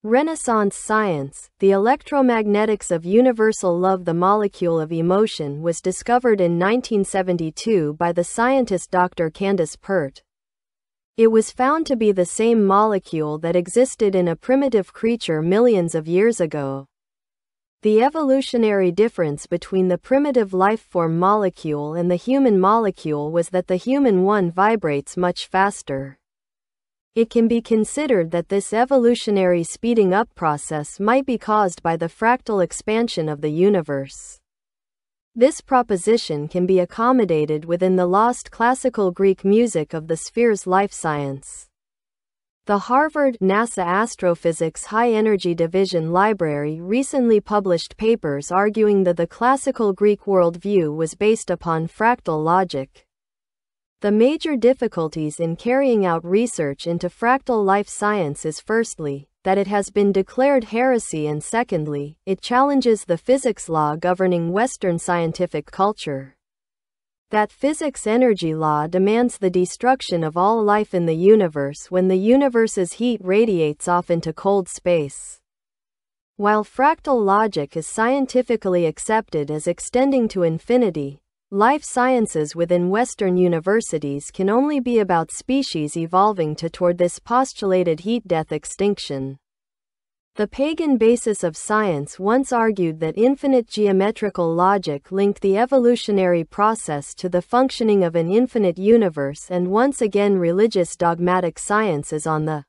Renaissance science, the electromagnetics of universal love. The molecule of emotion was discovered in 1972 by the scientist Dr. Candace Pert. It was found to be the same molecule that existed in a primitive creature millions of years ago. The evolutionary difference between the primitive life-form molecule and the human molecule was that the human one vibrates much faster. It can be considered that this evolutionary speeding up process might be caused by the fractal expansion of the universe. This proposition can be accommodated within the lost classical Greek music of the sphere's life science. The Harvard-NASA Astrophysics High Energy Division Library recently published papers arguing that the classical Greek worldview was based upon fractal logic. The major difficulties in carrying out research into fractal life science is firstly, that it has been declared heresy, and secondly, it challenges the physics law governing Western scientific culture. That physics energy law demands the destruction of all life in the universe when the universe's heat radiates off into cold space. While fractal logic is scientifically accepted as extending to infinity, life sciences within Western universities can only be about species evolving toward this postulated heat-death extinction. The pagan basis of science once argued that infinite geometrical logic linked the evolutionary process to the functioning of an infinite universe, and once again religious dogmatic science is on the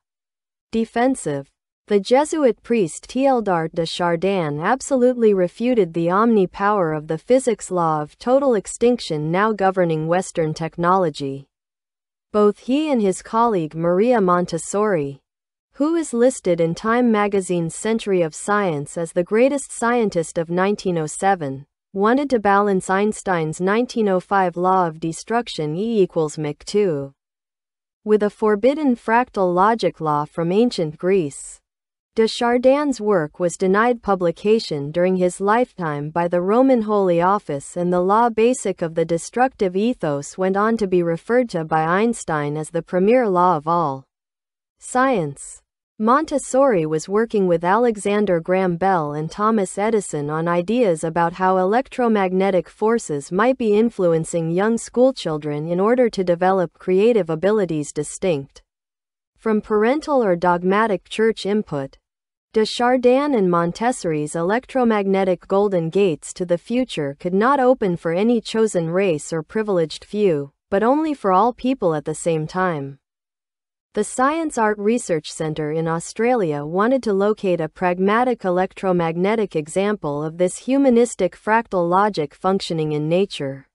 defensive. The Jesuit priest Teilhard de Chardin absolutely refuted the omni-power of the physics law of total extinction now governing Western technology. Both he and his colleague Maria Montessori, who is listed in Time magazine's Century of Science as the greatest scientist of 1907, wanted to balance Einstein's 1905 law of destruction E equals mc 2 with a forbidden fractal logic law from ancient Greece. De Chardin's work was denied publication during his lifetime by the Roman Holy Office, and the law basic of the destructive ethos went on to be referred to by Einstein as the premier law of all science. Montessori was working with Alexander Graham Bell and Thomas Edison on ideas about how electromagnetic forces might be influencing young schoolchildren in order to develop creative abilities distinct from parental or dogmatic church input. De Chardin and Montessori's electromagnetic golden gates to the future could not open for any chosen race or privileged few, but only for all people at the same time. The Science Art Research Centre in Australia wanted to locate a pragmatic electromagnetic example of this humanistic fractal logic functioning in nature.